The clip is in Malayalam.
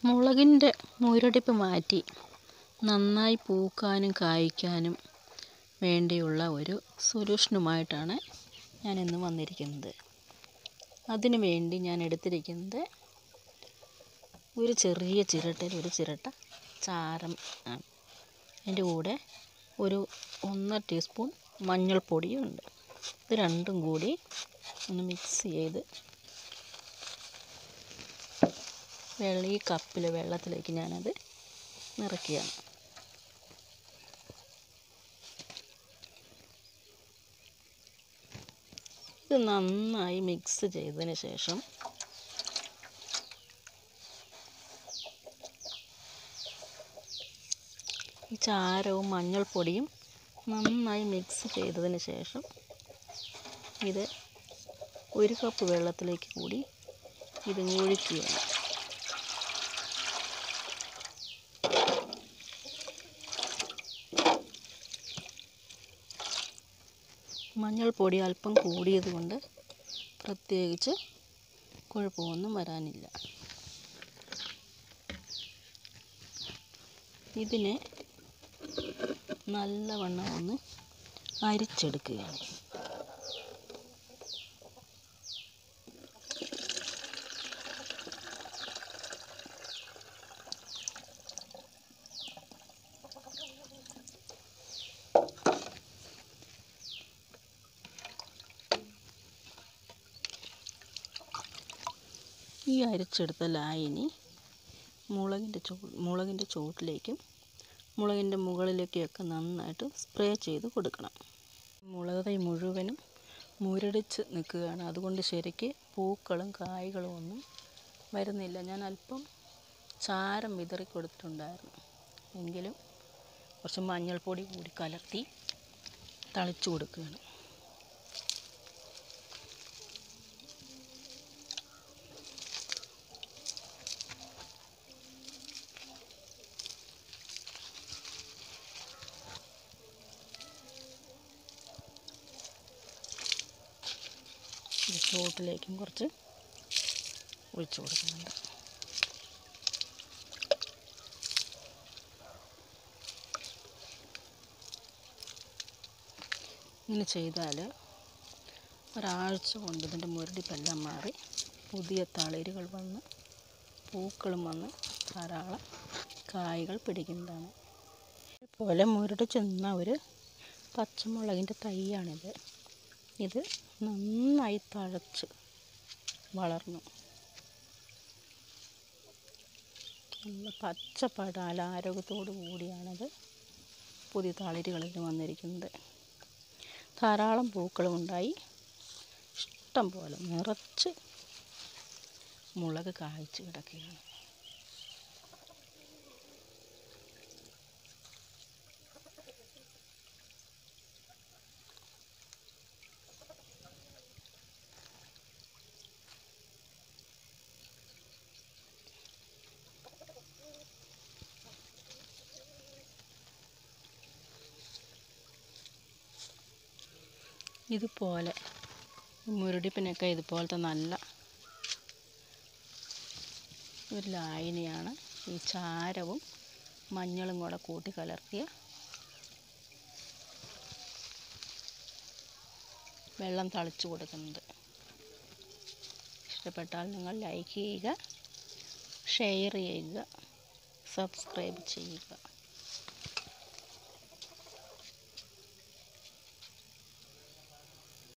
മുളകിൻ്റെ മുരടിപ്പ് മാറ്റി നന്നായി പൂക്കാനും കായ്ക്കാനും വേണ്ടിയുള്ള ഒരു സൊല്യൂഷനുമായിട്ടാണ് ഞാൻ ഇന്ന് വന്നിരിക്കുന്നത്. അതിനു വേണ്ടി ഞാൻ എടുത്തിരിക്കുന്നത് ഒരു ചെറിയ ചിരട്ടയിൽ ഒരു ചിരട്ട ചാരം ആണ്. അതിൻ്റെ കൂടെ ഒരു 1 ടീസ്പൂൺ മഞ്ഞൾപ്പൊടിയും ഉണ്ട്. ഇത് രണ്ടും കൂടി ഒന്ന് മിക്സ് ചെയ്ത് ഈ കപ്പിൽ വെള്ളത്തിലേക്ക് ഞാനത് നിറയ്ക്കുകയാണ്. ഇത് നന്നായി മിക്സ് ചെയ്തതിന് ശേഷം ഈ ചാരവും മഞ്ഞൾപ്പൊടിയും നന്നായി മിക്സ് ചെയ്തതിന് ശേഷം ഇത് 1 കപ്പ് വെള്ളത്തിലേക്ക് കൂടി ഇത് ഒഴിക്കുകയാണ്. മഞ്ഞൾപ്പൊടി അല്പം കൂടിയത് കൊണ്ട് പ്രത്യേകിച്ച് കുഴപ്പമൊന്നും വരാനില്ല. ഇതിനെ നല്ലവണ്ണം ഒന്ന് അരിച്ചെടുക്കുകയാണ്. ഈ അരിച്ചെടുത്ത ലായനി മുളകിൻ്റെ ചുവട്ടിലേക്കും മുളകിൻ്റെ മുകളിലേക്കൊക്കെ നന്നായിട്ട് സ്പ്രേ ചെയ്ത് കൊടുക്കണം. മുളക് തൈ മുഴുവനും മുരടിച്ച് നിൽക്കുകയാണ്. അതുകൊണ്ട് ശരിക്ക് പൂക്കളും കായ്കളും ഒന്നും വരുന്നില്ല. ഞാൻ അല്പം ചാരം വിതറി കൊടുത്തിട്ടുണ്ടായിരുന്നു. എങ്കിലും കുറച്ച് മഞ്ഞൾപ്പൊടി കൂടി കലർത്തി തളിച്ചു കൊടുക്കുകയാണ്. ചുവട്ടിലേക്കും കുറച്ച് ഒഴിച്ചു കൊടുക്കുന്നുണ്ട്. ഇങ്ങനെ ചെയ്താൽ ഒരാഴ്ച കൊണ്ട് ഇതിൻ്റെ മുരടിപ്പെല്ലാം മാറി പുതിയ തളിരുകൾ വന്ന് പൂക്കളും വന്ന് ധാരാളം കായ്കൾ പിടിക്കുന്നതാണ്. ഇതുപോലെ മുരടിച്ച് നിന്ന ഒരു പച്ചമുളകിൻ്റെ തൈയാണിത്. ഇത് നന്നായി തഴച്ച് വളർന്നു നല്ല പച്ചപ്പടാല ആരോഗ്യത്തോടു കൂടിയാണത് പുതിയ തളിരുകളിൽ വന്നിരിക്കുന്നത്. ധാരാളം പൂക്കളുമുണ്ടായി ഇഷ്ടം പോലെ നിറച്ച് മുളക് കായ്ച്ച് കിടക്കുകയാണ്. ഇതുപോലെ മുരടിപ്പിനൊക്കെ ഇതുപോലത്തെ നല്ല ഒരു ലായനിയാണ് ഈ ചാരവും മഞ്ഞളും കൂടെ കൂട്ടി കലർത്തിയ വെള്ളം തളിച്ചു കൊടുക്കുന്നത്. ഇഷ്ടപ്പെട്ടാൽ നിങ്ങൾ ലൈക്ക് ചെയ്യുക, ഷെയർ ചെയ്യുക, സബ്സ്ക്രൈബ് ചെയ്യുക.